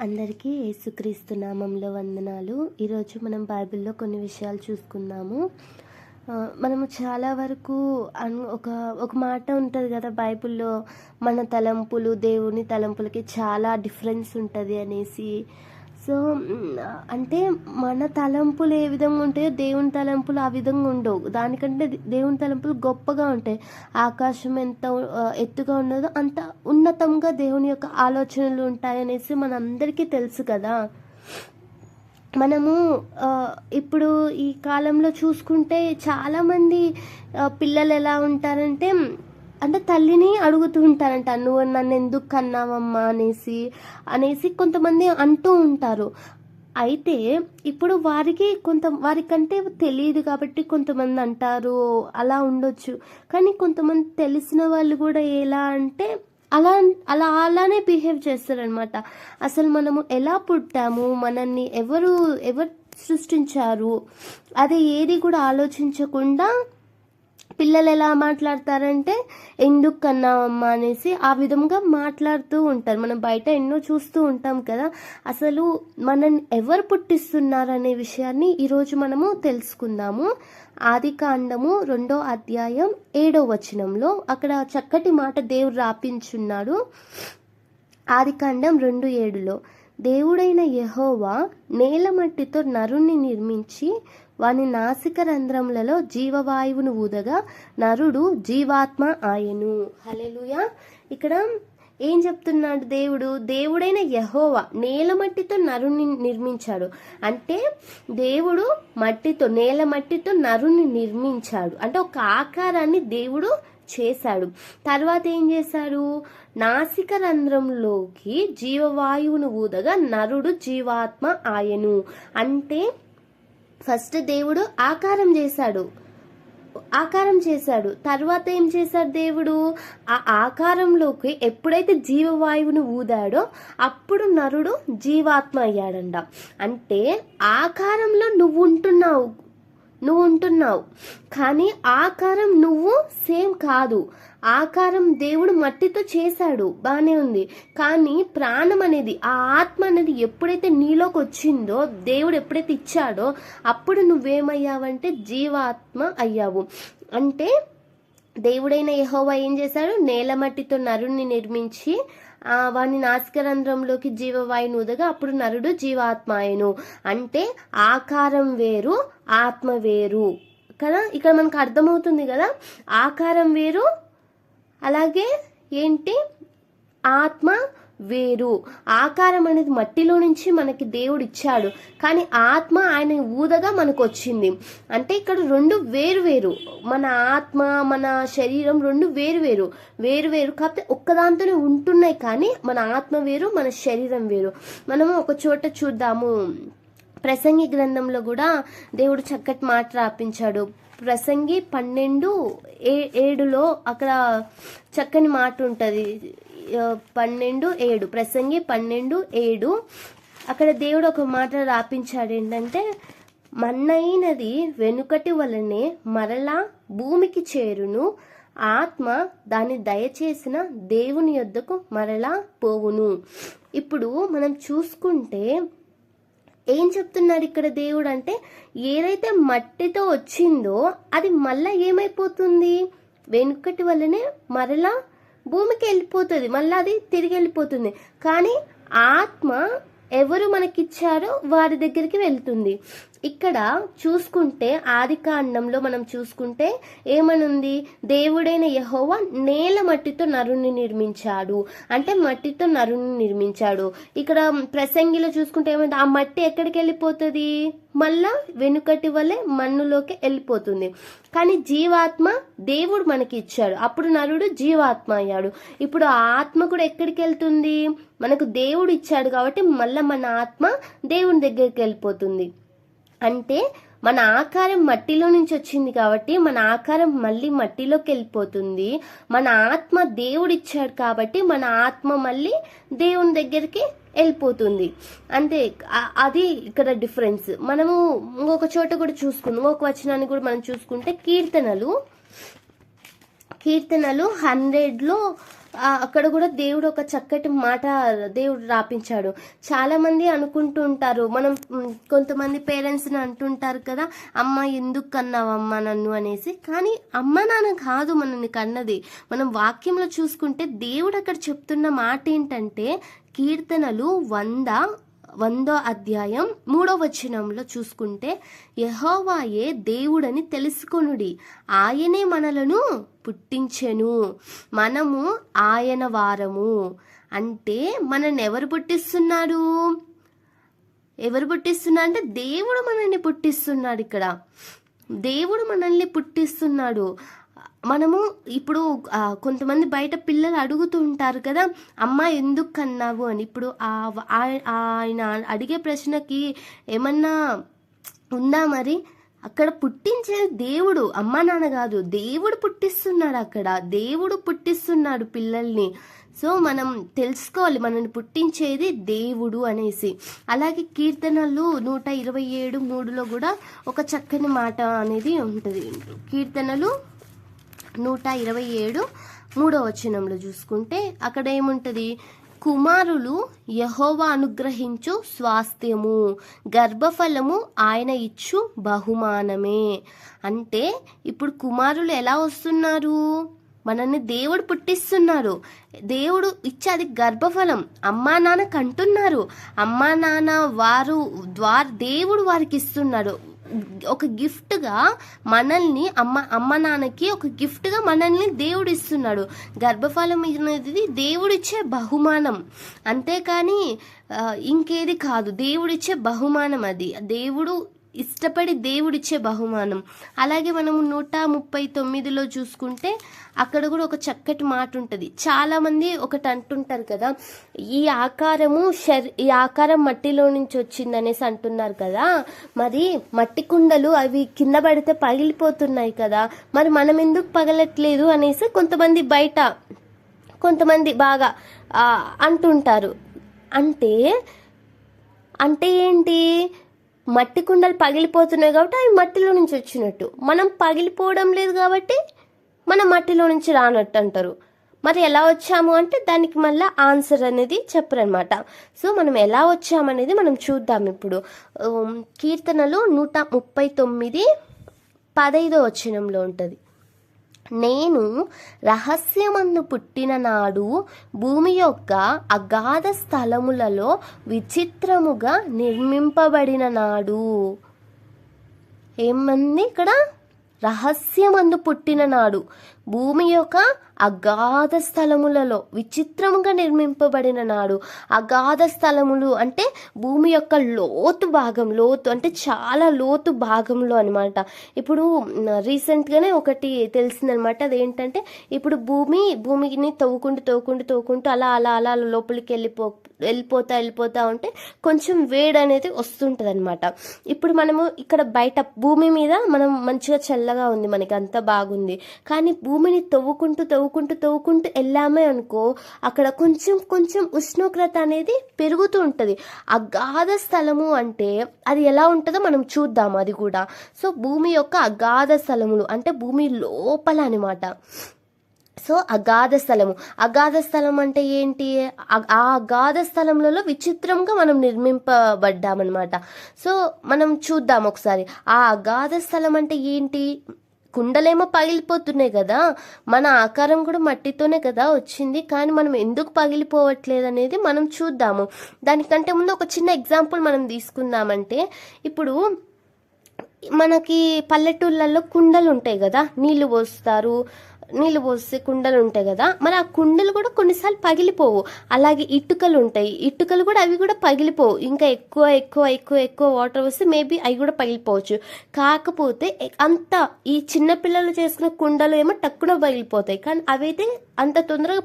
అందరికీ యేసుక్రీస్తు నామంలో వందనాలు. ఈరోజు మనం బైబిల్లో కొన్ని విషయాలు చూసుకుందాము. మనము చాలా వరకు ఒక ఒక మాట ఉంటుంది కదా బైబిల్లో, మన తలంపులు దేవుని తలంపులకి చాలా డిఫరెన్స్ ఉంటుంది అనేసి. సో అంటే మన తలంపులు ఏ విధంగా ఉంటాయో దేవుని తలంపులు ఆ విధంగా ఉండవు. దానికంటే దేవుని తలంపులు గొప్పగా ఉంటాయి. ఆకాశం ఎంత ఎత్తుగా ఉన్నదో అంత ఉన్నతంగా దేవుని యొక్క ఆలోచనలు ఉంటాయనేసి మనందరికీ తెలుసు కదా. మనము ఇప్పుడు ఈ కాలంలో చూసుకుంటే చాలామంది పిల్లలు ఎలా ఉంటారంటే, అంటే తల్లిని అడుగుతూ ఉంటారంట, నువ్వు నన్ను ఎందుకు కన్నావమ్మా అనేసి కొంతమంది అంటూ ఉంటారు. అయితే ఇప్పుడు వారికంటే తెలియదు కాబట్టి కొంతమంది అంటారు, అలా ఉండొచ్చు. కానీ కొంతమంది తెలిసిన వాళ్ళు కూడా ఎలా అంటే అలానే బిహేవ్ చేస్తారనమాట. అసలు మనము ఎలా పుట్టాము, మనల్ని ఎవరు సృష్టించారు, అది ఏది కూడా ఆలోచించకుండా పిల్లలు ఎలా మాట్లాడతారంటే ఎందుకు కన్నావమ్మా అనేసి ఆ విధంగా మాట్లాడుతూ ఉంటారు. మనం బయట ఎన్నో చూస్తూ ఉంటాం కదా. అసలు మనల్ని ఎవరు పుట్టిస్తున్నారనే విషయాన్ని ఈరోజు మనము తెలుసుకుందాము. ఆదికాండము 2వ అధ్యాయం 7వ వచనంలో అక్కడ చక్కటి మాట దేవుడు రాపించున్నాడు. ఆదికాండం 2:7లో, దేవుడైన యెహోవా నేల మట్టితో నరుణ్ణి నిర్మించి వాని నాసిక రంధ్రములలో జీవవాయువును ఊదగా నరుడు జీవాత్మ ఆయను. హల్లెలూయా. ఇక్కడ ఏం చెప్తున్నాడు దేవుడైన యెహోవా నేల మట్టితో నరుని నిర్మించాడు. అంటే దేవుడు నేల మట్టితో నరుని నిర్మించాడు, అంటే ఒక ఆకారాన్ని దేవుడు చేశాడు. తర్వాత ఏం చేశాడు, నాసిక రంధ్రంలోకి జీవవాయువును ఊదగా నరుడు జీవాత్మ ఆయను. అంటే ఫస్ట్ దేవుడు ఆకారం చేశాడు. తర్వాత ఏం చేశాడు దేవుడు, ఆ ఆకారంలోకి ఎప్పుడైతే జీవవాయువును ఊదాడో అప్పుడు నరుడు జీవాత్మ అయ్యాడంట. అంటే ఆకారంలో నువ్వు ఉంటున్నావు కానీ ఆకారం నువ్వు సేమ్ కాదు. ఆకారం దేవుడు మట్టితో చేశాడు, బానే ఉంది. కానీ ప్రాణం అనేది, ఆ ఆత్మ అనేది ఎప్పుడైతే నీలోకి వచ్చిందో, దేవుడు ఎప్పుడైతే ఇచ్చాడో అప్పుడు నువ్వేమయ్యావంటే జీవాత్మ అయ్యావు. అంటే దేవుడైన యెహోవా ఏం చేశాడు, నేల మట్టితో నరుణ్ణి నిర్మించి వాని నాసికరంధ్రంలోకి జీవవాయువును ఊదగా అప్పుడు నరుడు జీవాత్మాయను. అంటే ఆకారం వేరు, ఆత్మ వేరు కదా. ఇక్కడ మనకు అర్థమవుతుంది కదా, ఆకారం వేరు, అలాగే ఏంటి, ఆత్మ వేరు. ఆకారం అనేది మట్టిలో నుంచి మనకి దేవుడు ఇచ్చాడు, కానీ ఆత్మ ఆయన ఊదగా మనకు వచ్చింది. అంటే ఇక్కడ రెండు వేరు, మన ఆత్మ మన శరీరం రెండు వేరు కాకపోతే ఒక్కదాంతోనే ఉంటున్నాయి, కానీ మన ఆత్మ వేరు, మన శరీరం వేరు. మనము ఒక చోట చూద్దాము, ప్రసంగి గ్రంథంలో కూడా దేవుడు చక్కటి మాట రాపించాడు. ప్రసంగి 12:7లో అక్కడ చక్కని మాట ఉంటుంది. 12:7 ప్రసంగి 12:7 అక్కడ దేవుడు ఒక మాట రాపించాడు. ఏంటంటే, మన్నైనది వెనుకటి వలనే మరలా భూమికి చేరును, ఆత్మ దాన్ని దయచేసిన దేవుని యొద్దకు మరలా పోవును. ఇప్పుడు మనం చూసుకుంటే ఏం చెప్తున్నాడు ఇక్కడ దేవుడు అంటే, ఏదైతే మట్టితో వచ్చిందో అది మళ్ళా ఏమైపోతుంది, వెనుకటి వల్లనే మరలా భూమికి వెళ్ళిపోతుంది, మళ్ళీ అది తిరిగి వెళ్ళిపోతుంది. కానీ ఆత్మ ఎవరు మనకిచ్చారో వారి దగ్గరికి వెళ్తుంది. ఇక్కడ చూసుకుంటే ఆదికాండంలో మనం చూసుకుంటే ఏమనుంది, దేవుడైన యెహోవా నేల మట్టితో నరుని నిర్మించాడు, అంటే మట్టితో నరుని నిర్మించాడు. ఇక్కడ ప్రసంగిలో చూసుకుంటే ఏమైంది, ఆ మట్టి ఎక్కడికి వెళ్ళిపోతుంది, మళ్ళా వెనుకటి వల్లే మన్నులోకి వెళ్ళిపోతుంది. కానీ జీవాత్మ దేవుడు మనకి ఇచ్చాడు, అప్పుడు నరుడు జీవాత్మ అయ్యాడు. ఇప్పుడు ఆ ఆత్మ కూడా ఎక్కడికి వెళ్తుంది, మనకు దేవుడు ఇచ్చాడు కాబట్టి మళ్ళా మన ఆత్మ దేవుని దగ్గరికి వెళ్ళిపోతుంది. అంటే మన ఆకారం మట్టిలో నుంచి వచ్చింది కాబట్టి మన ఆకారం మళ్ళీ మట్టిలోకి వెళ్ళిపోతుంది. మన ఆత్మ దేవుడు ఇచ్చాడు కాబట్టి మన ఆత్మ మళ్ళీ దేవుని దగ్గరికి వెళ్ళిపోతుంది. అంతే, అది ఇక్కడ డిఫరెన్స్. మనము ఇంకొక చోట కూడా చూసుకుందాం, ఇంకొక వచనాన్ని కూడా మనం చూసుకుంటే కీర్తనలు 100లో అక్కడ కూడా దేవుడు ఒక చక్కటి మాట దేవుడు రాపించాడు. చాలా మంది అనుకుంటూ ఉంటారు, మనం కొంతమంది పేరెంట్స్ని అంటుంటారు కదా, అమ్మ ఎందుకు కన్నావమ్మ నన్ను అనేసి. కానీ అమ్మ నాన్న కాదు మనల్ని కన్నది. మనం వాక్యంలో చూసుకుంటే దేవుడు అక్కడ చెప్తున్న మాట ఏంటంటే, కీర్తనలు 100వ అధ్యాయం 3వ వచనంలో చూసుకుంటే, యెహోవాయే దేవుడని తెలుసుకొనుడి, ఆయనే మనలను పుట్టించెను, మనము ఆయన వారము. అంటే మనల్ని ఎవరు పుట్టిస్తున్నాడు? అంటే దేవుడు మనల్ని పుట్టిస్తున్నాడు. ఇక్కడ దేవుడు మనల్ని పుట్టిస్తున్నాడు. మనము ఇప్పుడు కొంతమంది బయట పిల్లలు అడుగుతూ ఉంటారు కదా, అమ్మ ఎందుకు కన్నావు అని. ఇప్పుడు ఆయన అడిగే ప్రశ్నకి ఏమన్నా ఉందా మరి? అక్కడ పుట్టించేది దేవుడు, అమ్మ నాన్న కాదు. దేవుడు పుట్టిస్తున్నాడు, అక్కడ దేవుడు పుట్టిస్తున్నాడు పిల్లల్ని. సో మనం తెలుసుకోవాలి, మనల్ని పుట్టించేది దేవుడు అనేసి. అలాగే కీర్తనలు 127:3లో కూడా ఒక చక్కని మాట అనేది ఉంటుంది. కీర్తనలు 127:3వ వచనంలో చూసుకుంటే అక్కడ ఏముంటుంది? కుమారులు యెహోవా అనుగ్రహించు స్వాస్థ్యము, గర్భఫలము ఆయన ఇచ్చు బహుమానమే. అంటే ఇప్పుడు కుమారులు ఎలా వస్తున్నారు? మనల్ని దేవుడు పుట్టిస్తున్నారు, దేవుడు ఇచ్చేది గర్భఫలం. అమ్మా నాన్న కంటున్నారు, అమ్మా నాన్న వారు దేవుడు వారికి ఇస్తున్నాడు. ఒక గిఫ్ట్గా మనల్ని అమ్మ నాన్నకి ఒక గిఫ్ట్గా మనల్ని దేవుడు ఇస్తున్నాడు. గర్భఫలం అనేది దేవుడిచ్చే బహుమానం, అంతేకాని ఇంకేది కాదు. దేవుడిచ్చే బహుమానం, అది దేవుడు ఇష్టపడి దేవుడిచ్చే బహుమానం. అలాగే మనము 139లో చూసుకుంటే అక్కడ కూడా ఒక చక్కటి మాట ఉంటుంది. చాలామంది ఒకటి అంటుంటారు కదా, ఈ ఆకారం మట్టిలో నుంచి వచ్చింది అనేసి అంటున్నారు కదా. మరి మట్టి కుండలు అవి కింద పడితే పగిలిపోతున్నాయి కదా, మరి మనం ఎందుకు పగలట్లేదు అనేసి కొంతమంది బాగా అంటుంటారు. అంటే ఏంటి? మట్టి కుండలు పగిలిపోతున్నాయి కాబట్టి అవి మట్టిలో నుంచి వచ్చినట్టు, మనం పగిలిపోవడం లేదు కాబట్టి మనం మట్టిలో నుంచి రానట్టు అంటారు. మరి ఎలా వచ్చాము అంటే దానికి మళ్ళీ ఆన్సర్ అనేది చెప్పరనమాట. సో మనం ఎలా వచ్చామనేది మనం చూద్దాం ఇప్పుడు. కీర్తనలు 139:15వ వచనంలో ఉంటుంది, నేను రహస్యమందు పుట్టిన నాడు భూమి యొక్క అగాధ స్థలములలో విచిత్రముగా నిర్మింపబడిన నాడు. ఏమంది ఇక్కడ? రహస్యమందు పుట్టిన నాడు భూమి యొక్క అగాధ స్థలములలో విచిత్రముగా నిర్మింపబడిన నాడు. అగాధ స్థలములు అంటే భూమి యొక్క లోతు అంటే చాలా లోతు భాగంలో అనమాట. ఇప్పుడు రీసెంట్గానే ఒకటి తెలిసిందనమాట. అదేంటంటే ఇప్పుడు భూమిని తవ్వుకుంటూ అలా అలా అలా లోపలికి వెళ్ళిపోతా ఉంటే కొంచెం వేడి అనేది వస్తుంటుంది అనమాట. ఇప్పుడు మనము ఇక్కడ బయట భూమి మీద మనం మంచిగా చల్లగా ఉంది, మనకి అంతా బాగుంది. కానీ భూమిని తవ్వుకుంటూ వెళ్ళామే అనుకో, అక్కడ కొంచెం ఉష్ణోగ్రత అనేది పెరుగుతూ ఉంటుంది. అగాధ స్థలము అంటే అది ఎలా ఉంటుందో మనం చూద్దాము అది కూడా. సో భూమి యొక్క అగాధ స్థలములు అంటే భూమి లోపల అనమాట. సో అగాధ స్థలం అంటే ఏంటి? ఆ అగాధ స్థలంలో విచిత్రంగా మనం నిర్మింపబడ్డామన్నమాట. సో మనం చూద్దాం ఒకసారి, ఆ అగాధ స్థలం అంటే ఏంటి? కుండలేమో పగిలిపోతున్నాయి కదా, మన ఆకారం కూడా మట్టితోనే కదా వచ్చింది, కానీ మనం ఎందుకు పగిలిపోవట్లేదు అనేది మనం చూద్దాము. దానికంటే ముందు ఒక చిన్న ఎగ్జాంపుల్ మనం తీసుకుందామంటే, ఇప్పుడు మనకి పల్లెటూళ్ళల్లో కుండలు ఉంటాయి కదా, నీళ్లు పోస్తే కుండలు ఉంటాయి కదా, మరి ఆ కుండలు కూడా కొన్నిసార్లు పగిలిపోవు. అలాగే ఇటుకలు కూడా అవి కూడా పగిలిపోవు. ఇంకా ఎక్కువ వాటర్ వస్తే మేబీ అవి కూడా పగిలిపోవచ్చు. కాకపోతే ఈ చిన్నపిల్లలు చేసుకున్న కుండలు ఏమో టక్కున పగిలిపోతాయి, కానీ అవైతే అంత తొందరగా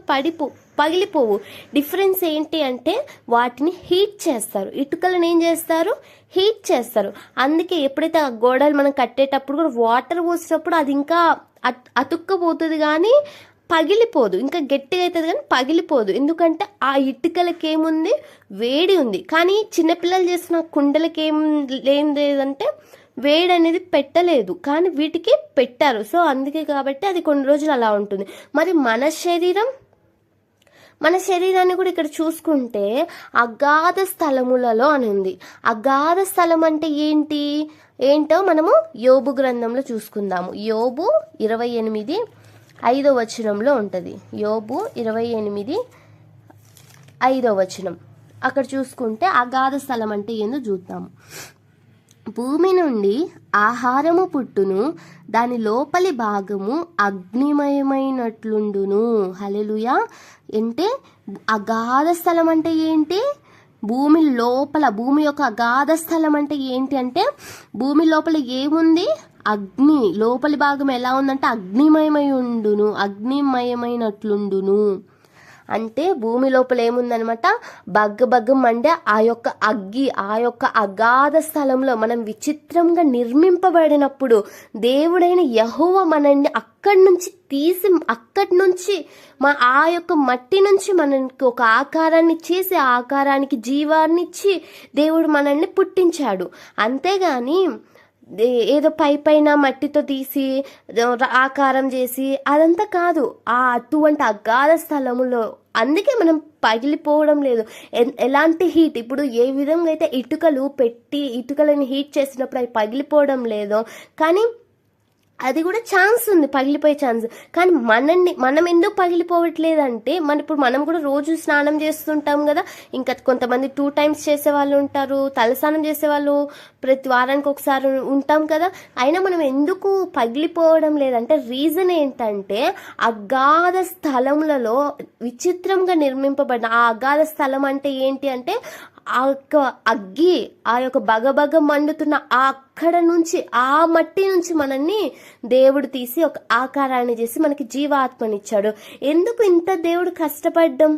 పగిలిపోవు. డిఫరెన్స్ ఏంటి అంటే వాటిని హీట్ చేస్తారు. ఇటుకలను ఏం చేస్తారు? హీట్ చేస్తారు. అందుకే ఎప్పుడైతే ఆ గోడలు మనం కట్టేటప్పుడు కూడా వాటర్ పోసేటప్పుడు అది ఇంకా అతుక్కపోతుంది కానీ పగిలిపోదు, ఇంకా గట్టిగా అవుతుంది కానీ పగిలిపోదు. ఎందుకంటే ఆ ఇటుకలకి ఏముంది? వేడి ఉంది. కానీ చిన్నపిల్లలు చేసిన కుండలకి ఏం లేదంటే వేడి అనేది పెట్టలేదు, కానీ వీటికి పెట్టారు. సో అందుకే కాబట్టి అది కొన్ని రోజులు అలా ఉంటుంది. మరి మన శరీరం మన శరీరాన్ని కూడా ఇక్కడ చూసుకుంటే అగాధ స్థలములలో అని ఉంది. అగాధ స్థలం అంటే ఏంటో మనము యోబు గ్రంథంలో చూసుకుందాము. యోబు 28:5 ఉంటుంది. యోబు 28:5 అక్కడ చూసుకుంటే అగాధ స్థలం అంటే ఏందో చూద్దాము. భూమి నుండి ఆహారము పుట్టును, దాని లోపలి భాగము అగ్నిమయమైనట్లుండును. హల్లెలూయా. అంటే అగాధ స్థలం అంటే ఏంటి? భూమి లోపల, భూమి యొక్క అగాధ స్థలం అంటే ఏంటి అంటే భూమి లోపల ఏముంది? అగ్ని. లోపలి భాగం ఎలా ఉందంటే అగ్నిమయమైనట్లుండును. అంటే భూమి లోపల ఏముందనమాట? బగ్గ మండే ఆ యొక్క అగ్గి, ఆ యొక్క అగాధ స్థలంలో మనం విచిత్రంగా నిర్మింపబడినప్పుడు దేవుడైన యెహోవా మనల్ని అక్కడి నుంచి తీసి, అక్కడి నుంచి ఆ యొక్క మట్టి నుంచి మనకి ఒక ఆకారాన్ని చేసి, ఆ ఆకారానికి జీవాన్నిచ్చి దేవుడు మనల్ని పుట్టించాడు. అంతేగాని ఏదో పైన మట్టితో తీసి ఆకారం చేసి అదంతా కాదు. అటువంటి అగాధ స్థలములో అందుకే మనం పగిలిపోవడం లేదు. ఎలాంటి హీట్, ఇప్పుడు ఏ విధంగా అయితే ఇటుకలు పెట్టి ఇటుకలను హీట్ చేసినప్పుడు అవి పగిలిపోవడం లేదో, కానీ అది కూడా ఛాన్స్ ఉంది, పగిలిపోయే ఛాన్స్. కానీ మనం ఎందుకు పగిలిపోవట్లేదంటే ఇప్పుడు మనం కూడా రోజు స్నానం చేస్తుంటాం కదా. ఇంకా కొంతమంది 2 times చేసే వాళ్ళు ఉంటారు, తలస్నానం చేసేవాళ్ళు ప్రతి వారానికి ఒకసారి ఉంటాం కదా. అయినా మనం ఎందుకు పగిలిపోవడం లేదంటే రీజన్ ఏంటంటే అగాధ స్థలములలో విచిత్రంగా నిర్మింపబడిన ఆ అగాధ స్థలం అంటే ఏంటి అంటే ఆ యొక్క అగ్గి, ఆ యొక్క బగబగ మండుతున్న అక్కడ నుంచి, ఆ మట్టి నుంచి మనల్ని దేవుడు తీసి ఒక ఆకారాన్ని చేసి మనకి జీవాత్మనిచ్చాడు. ఎందుకు ఇంత దేవుడు కష్టపడ్డం?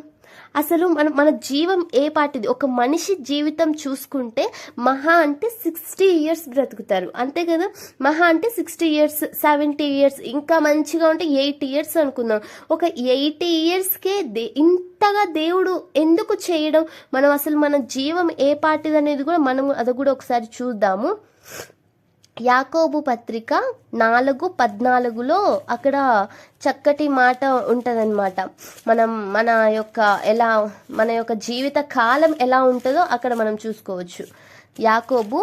అసలు మన జీవం ఏ పాటిది? ఒక మనిషి జీవితం చూసుకుంటే మహా అంటే 60 years బ్రతుకుతారు, అంతే కదా. మహా అంటే 60 years, 70 years, ఇంకా మంచిగా ఉంటే 8 years అనుకుందాం. ఒక 8 yearsకే ఇంతగా దేవుడు ఎందుకు చేయడం? అసలు మన జీవం ఏ పాటిది అనేది కూడా అది కూడా ఒకసారి చూద్దాము. యాకోబు పత్రిక 4:14 అక్కడ చక్కటి మాట ఉంటదన్నమాట. మన యొక్క జీవిత కాలం ఎలా ఉంటుందో అక్కడ మనం చూసుకోవచ్చు. యాకోబు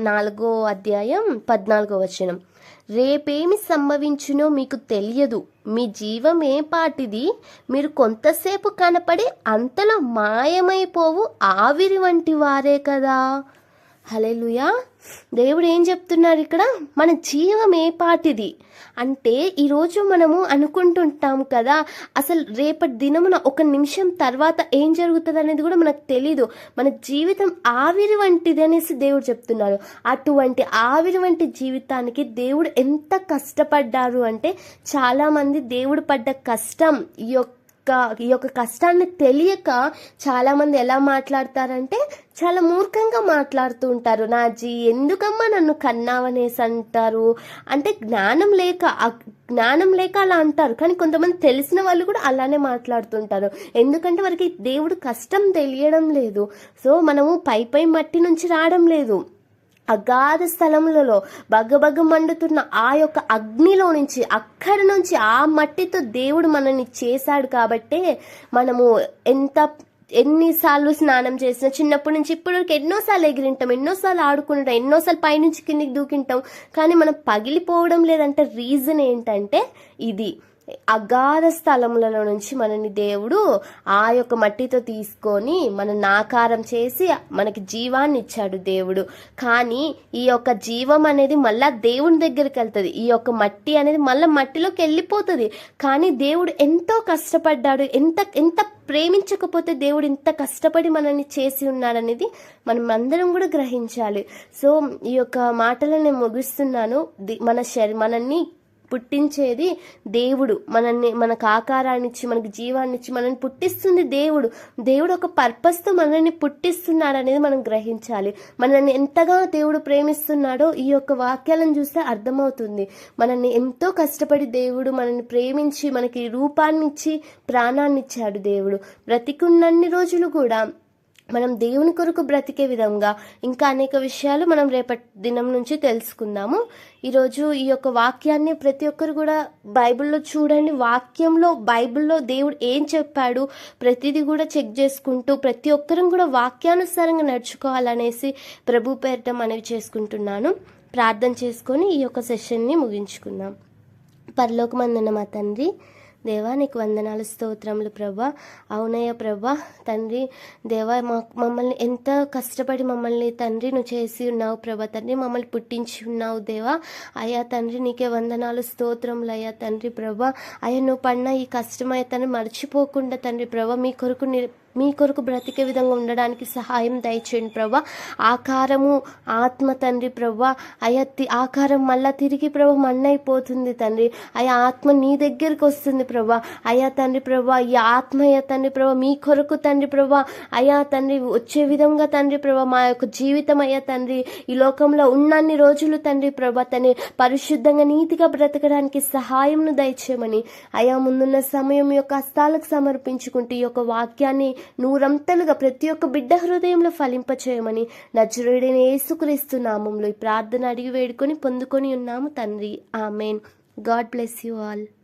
4:14 రేపేమి సంభవించునో మీకు తెలియదు, మీ జీవం ఏ పాటిది, మీరు కొంతసేపు కనపడి అంతలో మాయమైపోవు ఆవిరి వంటి వారే కదా. హల్లెలూయా. దేవుడు ఏం చెప్తున్నారు ఇక్కడ? మన జీవం ఏ పాటిది అంటే ఈరోజు మనము అనుకుంటుంటాం కదా, అసలు రేపటి దినమున 1 నిమిషం తర్వాత ఏం జరుగుతుంది అనేది కూడా మనకు తెలీదు. మన జీవితం ఆవిరి వంటిది అనేసి దేవుడు చెప్తున్నారు. అటువంటి ఆవిరి వంటి జీవితానికి దేవుడు ఎంత కష్టపడ్డారు అంటే, చాలా మంది దేవుడు పడ్డ కష్టం, ఈ యొక్క కష్టాన్ని తెలియక చాలా మంది ఎలా మాట్లాడతారంటే చాలా మూర్ఖంగా మాట్లాడుతూ ఉంటారు. ఎందుకమ్మా నన్ను కన్నావనేసి అంటారు. అంటే జ్ఞానం లేక అలా అంటారు. కానీ కొంతమంది తెలిసిన వాళ్ళు కూడా అలానే మాట్లాడుతుంటారు. ఎందుకంటే వారికి దేవుడు కష్టం తెలియడం లేదు. సో మనము పై మట్టి నుంచి రావడం లేదు. అగాధ స్థలములలో బగ్గబగ్గ మండుతున్న ఆ యొక్క అగ్నిలో నుంచి, అక్కడి నుంచి ఆ మట్టితో దేవుడు మనల్ని చేశాడు. కాబట్టే మనము ఎన్నిసార్లు స్నానం చేసినా, చిన్నప్పటి నుంచి ఇప్పటి వరకు ఎన్నోసార్లు ఎగిరింటాం, ఎన్నోసార్లు ఆడుకుంటాం, ఎన్నోసార్లు పైనుంచి కిందికి దూకింటాం. కానీ మనం పగిలిపోవడం లేదంటే రీజన్ ఏంటంటే ఇది అగాధ స్థలములలో నుంచి మనని దేవుడు ఆ యొక్క మట్టితో తీసుకొని మనల్ని ఆకారం చేసి మనకి జీవాన్ని ఇచ్చాడు దేవుడు. కానీ ఈ యొక్క జీవం అనేది మళ్ళా దేవుని దగ్గరికి వెళ్తుంది. ఈ యొక్క మట్టి అనేది మళ్ళీ మట్టిలోకి వెళ్ళిపోతుంది. కానీ దేవుడు ఎంతో కష్టపడ్డాడు. ఎంత ప్రేమించకపోతే దేవుడు ఇంత కష్టపడి మనల్ని చేసి ఉన్నాడనేది మనం అందరం కూడా గ్రహించాలి. సో ఈ యొక్క మాటలను నేను ముగిస్తున్నాను. మనల్ని పుట్టించేది దేవుడు. మనకు ఆకారాన్ని ఇచ్చి, మనకి జీవాన్ని ఇచ్చి మనల్ని పుట్టిస్తుంది దేవుడు ఒక పర్పస్తో మనల్ని పుట్టిస్తున్నాడు అనేది మనం గ్రహించాలి. మనల్ని ఎంతగా దేవుడు ప్రేమిస్తున్నాడో ఈ యొక్క వాక్యాలను చూస్తే అర్థమవుతుంది. మనల్ని ఎంతో కష్టపడి దేవుడు మనల్ని ప్రేమించి మనకి రూపాన్ని ఇచ్చి ప్రాణాన్ని ఇచ్చాడు దేవుడు. బ్రతికున్నన్ని రోజులు కూడా మనం దేవుని కొరకు బ్రతికే విధంగా ఇంకా అనేక విషయాలు మనం రేపటి దినం నుంచి తెలుసుకుందాము. ఈరోజు ఈ యొక్క వాక్యాన్ని ప్రతి ఒక్కరు కూడా బైబిల్లో చూడండి. బైబిల్లో దేవుడు ఏం చెప్పాడు ప్రతిదీ కూడా చెక్ చేసుకుంటూ ప్రతి ఒక్కరం కూడా వాక్యానుసారంగా నడుచుకోవాలనేసి ప్రభు పేరిట మనవి చేసుకుంటున్నాను. ప్రార్థన చేసుకొని ఈ యొక్క సెషన్ని ముగించుకుందాం. పరలోకమందున్న మా తండ్రి, దేవా నీకు వందనాలు, స్తోత్రములు ప్రభా. అవునయ్య ప్రభా, తండ్రి దేవా మమ్మల్ని ఎంత కష్టపడి మమ్మల్ని తండ్రి నువ్వు చేసి ఉన్నావు ప్రభా. తండ్రి మమ్మల్ని పుట్టించి ఉన్నావు దేవా. అయ్యా తండ్రి నీకే వందనాలు, స్తోత్రములు అయ్యా తండ్రి ప్రభా. అయ్యా నువ్వు పడిన ఈ కష్టమయ్యా తండ్రి మర్చిపోకుండా తండ్రి ప్రభా మీ కొరకు బ్రతికే విధంగా ఉండడానికి సహాయం దయచేయండి ప్రభా. ఆకారము ఆత్మ తండ్రి ప్రభా. అయ్యా ఆకారం మళ్ళా తిరిగి ప్రభా మన్నైపోతుంది తండ్రి. అయ్యా ఆత్మ నీ దగ్గరికి వస్తుంది ప్రభా. అయ్యా తండ్రి ప్రభా, ఈ ఆత్మ అయ్యా తండ్రి ప్రభా మీ కొరకు తండ్రి ప్రభా అయ్యా తండ్రి వచ్చే విధంగా తండ్రి ప్రభా మా యొక్క జీవితం అయ్యా తండ్రి ఈ లోకంలో ఉన్నన్ని రోజులు తండ్రి ప్రభా తండ్రి పరిశుద్ధంగా నీతిగా బ్రతకడానికి సహాయంను దయచేయమని అయ్యా ముందున్న సమయం యొక్క హస్తాలకు సమర్పించుకుంటూ ఈ యొక్క వాక్యాన్ని నూరంతలుగా ప్రతి ఒక్క బిడ్డ హృదయంలో ఫలింపచేయమని నజరేయుడైన యేసుక్రీస్తు నామములో ఈ ప్రార్థన అడిగి వేడుకొని పొందుకొని ఉన్నాము తండ్రి. Amen. God bless you all.